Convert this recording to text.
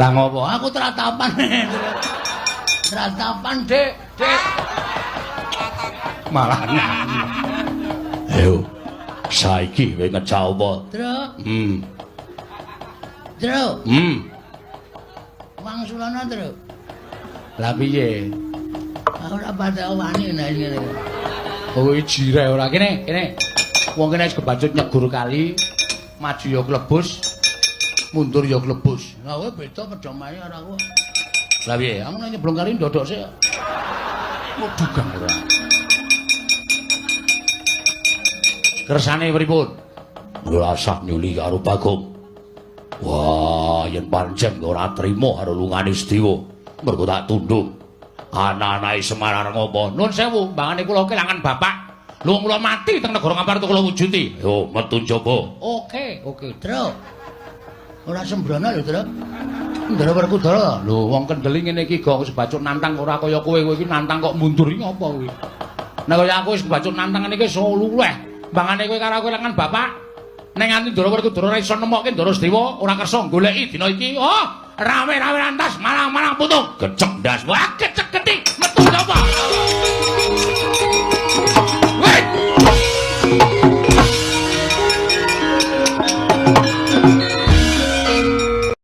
Lah ngopo? Aku tratapan. Tratapan, Dik. Dik. Malah. Ayo. Saiki kowe ngejak apa? Truk. Truk. Wangsulana, Truk. Lah piye? Aku ora patek wani nek ngene. Oh, jire ora kene, kene. Wong kene wis kebacut nyegur kali, maju ya klebus, mundur ya klebus. Lah kowe beda pedomane karo aku. Lah piye? Aku nek nyeblong kali ndodok sik. Mudugang ora. Kersane pripun? Ngrasah nyuli karo Bagong. Wah, yen pancen ora trima karo lungane Sedewa, mergo tak tunduk. Anak-anake Semar ngopo? Nuwun sewu, mbangane kula kelangan bapak. Lho kula mati teng negara Ngampar kula wujuti. Yo, metu njaba. Oke, Truk. Ora sembrono lho, Truk. Ndara Werkudara. Lho, wong kendeli ngene iki go wis bacuk nantang ora kaya kowe iki nantang kok mundur iki ngopo kuwi? Nek kaya aku wis bacuk nantang ngene iki iso luleh. Mbangane kowe karo kelangan bapak. Nek nganti Ndara Werkudara ora iso nemokke Ndara Sedewa, ora kersa goleki dina iki. Oh, rame-rame lantas malang-malang putung. Gecek ndas. Wah, gecek